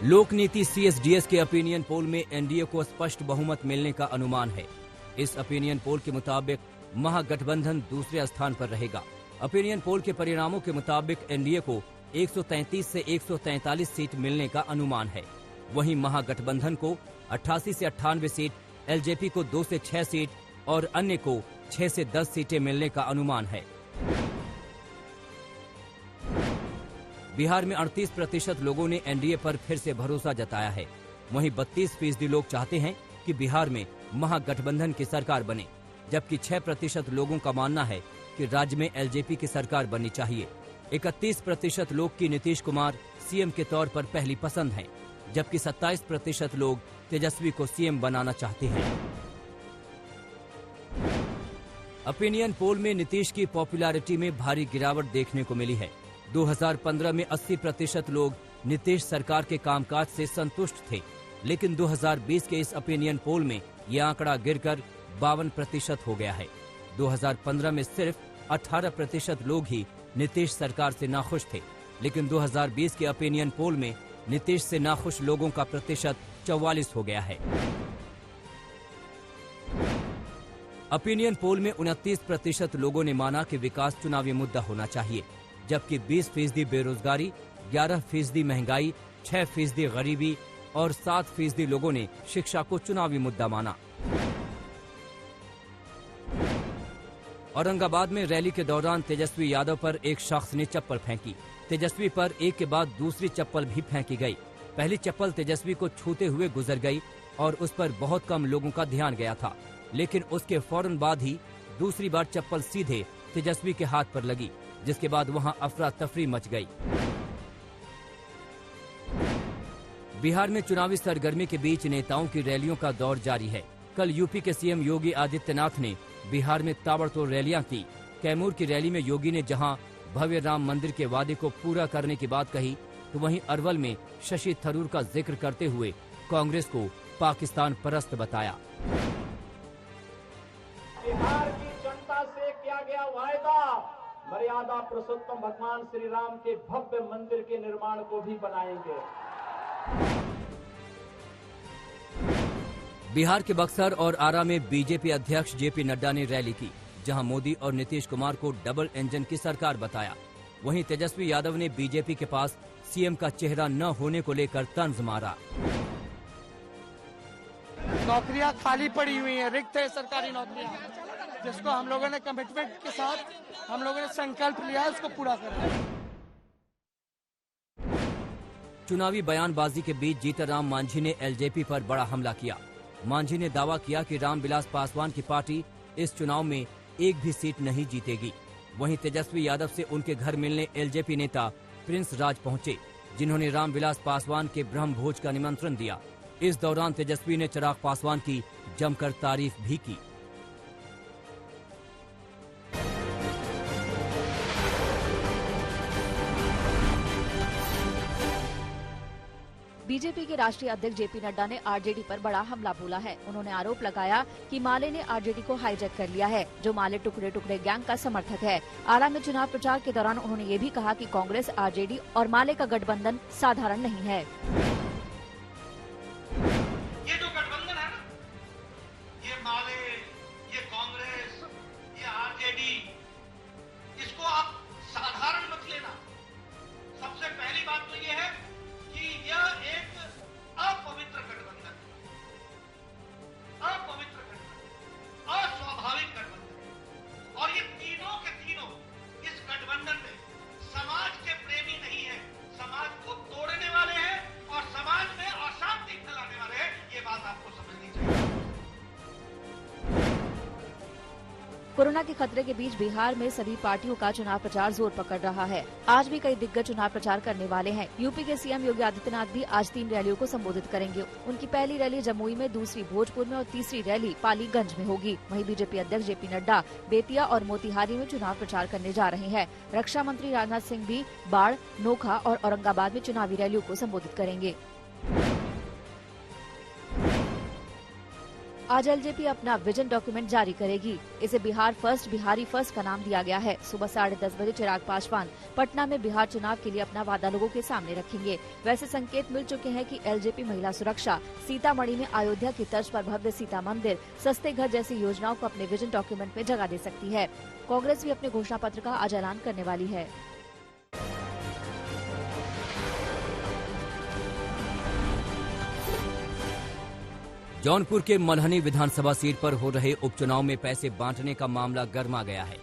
लोकनीति CSDS के opinion poll में NDA को स्पष्ट बहुमत मिलने का अनुमान है। इस ओपिनियन पोल के मुताबिक महागठबंधन दूसरे स्थान पर रहेगा। ओपिनियन पोल के परिणामों के मुताबिक एनडीए को 133 से 143 सीट मिलने का अनुमान है। वहीं महागठबंधन को 88 से 98 सीट, एलजेपी को 2 से 6 सीट और अन्य को 6 से 10 सीटें मिलने का अनुमान है। बिहार में 38% लोगों ने एनडीए पर फिर से भरोसा जताया है। वहीं 32% लोग चाहते हैं कि बिहार में महागठबंधन की सरकार बने, जबकि 6% लोगों का मानना है कि राज्य में एलजेपी की सरकार बननी चाहिए। 31% लोग की नीतीश कुमार सीएम के तौर पर पहली पसंद हैं, जबकि 27% लोग तेजस्वी को सीएम बनाना चाहते हैं। ओपिनियन पोल में नीतीश की पॉपुलैरिटी में भारी गिरावट देखने को मिली है। 2015 में 80% लोग नीतीश सरकार के कामकाज से संतुष्ट थे, लेकिन 2020 के इस ओपिनियन पोल में यह आंकड़ा गिरकर 52% हो गया है। 2015 में सिर्फ 18% लोग ही नीतीश सरकार से नाखुश थे, लेकिन 2020 के ओपिनियन पोल में नीतीश से नाखुश लोगों का प्रतिशत 44 हो गया है। ओपिनियन पोल में 29% लोगों ने माना कि विकास चुनावी मुद्दा होना चाहिए, जबकि 20% बेरोजगारी, 11% महंगाई, 6% गरीबी और 7% लोगों ने शिक्षा को चुनावी मुद्दा माना। औरंगाबाद में रैली के दौरान तेजस्वी यादव पर एक शख्स ने चप्पल फेंकी। तेजस्वी पर एक के बाद दूसरी चप्पल भी फेंकी गई। पहली चप्पल तेजस्वी को छूते हुए गुजर गई और उस पर बहुत कम लोगों का ध्यान गया था, लेकिन उसके फौरन बाद ही दूसरी बार चप्पल सीधे तेजस्वी के हाथ पर लगी, जिसके बाद वहां अफरा तफरी मच गई। बिहार में चुनावी सरगर्मी के बीच नेताओं की रैलियों का दौर जारी है। कल यूपी के सीएम योगी आदित्यनाथ ने बिहार में ताबड़तोड़ रैलियां की। कैमूर की रैली में योगी ने जहां भव्य राम मंदिर के वादे को पूरा करने की बात कही, तो वहीं अरवल में शशि थरूर का जिक्र करते हुए कांग्रेस को पाकिस्तान परस्त बताया। बिहार की जनता से किया गया वायदा मर्यादा पुरुषोत्तम भगवान श्री राम के भव्य मंदिर के निर्माण को भी बनाएंगे। बिहार के बक्सर और आरा में बीजेपी अध्यक्ष जेपी नड्डा ने रैली की, जहां मोदी और नीतीश कुमार को डबल इंजन की सरकार बताया। वहीं तेजस्वी यादव ने बीजेपी के पास सीएम का चेहरा न होने को लेकर तंज मारा। नौकरियां खाली पड़ी हुई हैं, रिक्त है सरकारी नौकरियां, जिसको हम लोगों ने कमिटमेंट के साथ हम लोगों ने संकल्प लिया है, उसको पूरा करना। चुनावी बयानबाजी के बीच जीतनराम मांझी ने एलजेपी पर बड़ा हमला किया। मांझी ने दावा किया कि रामविलास पासवान की पार्टी इस चुनाव में एक भी सीट नहीं जीतेगी। वहीं तेजस्वी यादव से उनके घर मिलने एलजेपी नेता प्रिंस राज पहुंचे, जिन्होंने रामविलास पासवान के ब्रह्म भोज का निमंत्रण दिया। इस दौरान तेजस्वी ने चिराग पासवान की जमकर तारीफ भी की। बीजेपी के राष्ट्रीय अध्यक्ष जेपी नड्डा ने आरजेडी पर बड़ा हमला बोला है। उन्होंने आरोप लगाया कि माले ने आरजेडी को हाईजैक कर लिया है, जो माले टुकड़े टुकड़े गैंग का समर्थक है। आरा में चुनाव प्रचार के दौरान उन्होंने ये भी कहा कि कांग्रेस, आरजेडी और माले का गठबंधन साधारण नहीं है। ये जो गठबंधन है ना, ये माले, ये कांग्रेस, ये आरजेडी, इसको आप साधारण मत लेना। सबसे पहली बात तो ये है कि यह एक अपवित्र गठबंधन है, अपवित्र गठबंधन, अस्वाभाविक गठबंधन है। और ये तीनों के तीनों इस गठबंधन में समाज के प्रेमी नहीं है, समाज को तोड़ने वाले हैं और समाज में अशांति फैलाने वाले हैं। ये बात आपको समझनी चाहिए। कोरोना के खतरे के बीच बिहार में सभी पार्टियों का चुनाव प्रचार जोर पकड़ रहा है। आज भी कई दिग्गज चुनाव प्रचार करने वाले हैं। यूपी के सीएम योगी आदित्यनाथ भी आज 3 रैलियों को संबोधित करेंगे। उनकी पहली रैली जमुई में, दूसरी भोजपुर में और तीसरी रैली पालीगंज में होगी। वहीं बीजेपी अध्यक्ष जेपी नड्डा बेतिया और मोतिहारी में चुनाव प्रचार करने जा रहे हैं। रक्षा मंत्री राजनाथ सिंह भी बाढ़, नोखा और औरंगाबाद में चुनावी रैलियों को संबोधित करेंगे। आज एलजेपी अपना विजन डॉक्यूमेंट जारी करेगी। इसे बिहार फर्स्ट, बिहारी फर्स्ट का नाम दिया गया है। सुबह 10:30 बजे चिराग पासवान पटना में बिहार चुनाव के लिए अपना वादा लोगों के सामने रखेंगे। वैसे संकेत मिल चुके हैं कि एलजेपी महिला सुरक्षा, सीतामढ़ी में अयोध्या की तर्ज पर भव्य सीता मंदिर, सस्ते घर जैसी योजनाओं को अपने विजन डॉक्यूमेंट में जगह दे सकती है। कांग्रेस भी अपने घोषणा पत्र का आज ऐलान करने वाली है। जौनपुर के मल्हनी विधानसभा सीट पर हो रहे उपचुनाव में पैसे बांटने का मामला गर्मा गया है।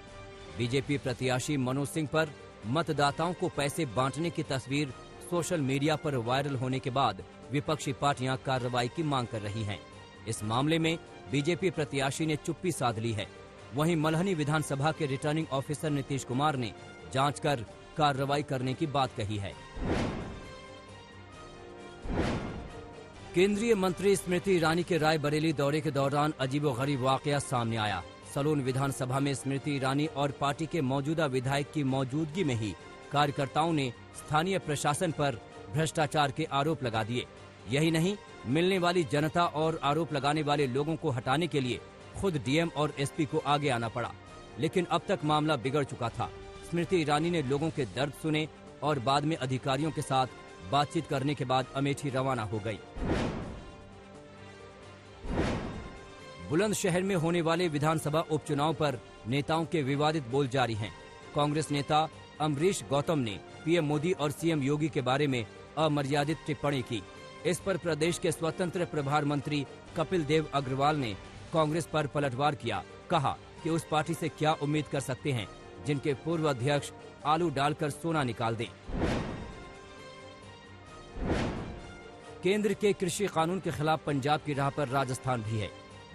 बीजेपी प्रत्याशी मनोज सिंह पर मतदाताओं को पैसे बांटने की तस्वीर सोशल मीडिया पर वायरल होने के बाद विपक्षी पार्टियां कार्रवाई की मांग कर रही हैं। इस मामले में बीजेपी प्रत्याशी ने चुप्पी साध ली है। वहीं मल्हनी विधानसभा के रिटर्निंग ऑफिसर नीतीश कुमार ने जांच कर कार्रवाई करने की बात कही है। केंद्रीय मंत्री स्मृति ईरानी के रायबरेली दौरे के दौरान अजीबोगरीब वाकया सामने आया। सलोन विधानसभा में स्मृति ईरानी और पार्टी के मौजूदा विधायक की मौजूदगी में ही कार्यकर्ताओं ने स्थानीय प्रशासन पर भ्रष्टाचार के आरोप लगा दिए। यही नहीं, मिलने वाली जनता और आरोप लगाने वाले लोगों को हटाने के लिए खुद डीएम और एसपी को आगे आना पड़ा। लेकिन अब तक मामला बिगड़ चुका था। स्मृति ईरानी ने लोगों के दर्द सुने और बाद में अधिकारियों के साथ बातचीत करने के बाद अमेठी रवाना हो गई। बुलंदशहर में होने वाले विधानसभा उपचुनाव पर नेताओं के विवादित बोल जारी हैं। कांग्रेस नेता अमरीश गौतम ने पीएम मोदी और सीएम योगी के बारे में अमर्यादित टिप्पणी की। इस पर प्रदेश के स्वतंत्र प्रभार मंत्री कपिल देव अग्रवाल ने कांग्रेस पर पलटवार किया। कहा कि उस पार्टी से क्या उम्मीद कर सकते हैं जिनके पूर्व अध्यक्ष आलू डालकर सोना निकाल दें। केंद्र के कृषि कानून के खिलाफ पंजाब की राह पर राजस्थान भी है।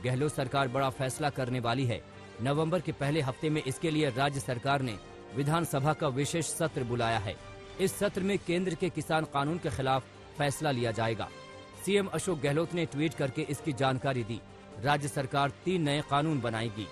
गहलोत सरकार बड़ा फैसला करने वाली है। नवंबर के पहले हफ्ते में इसके लिए राज्य सरकार ने विधानसभा का विशेष सत्र बुलाया है। इस सत्र में केंद्र के किसान कानून के खिलाफ फैसला लिया जाएगा। सीएम अशोक गहलोत ने ट्वीट करके इसकी जानकारी दी। राज्य सरकार 3 नए कानून बनाएगी।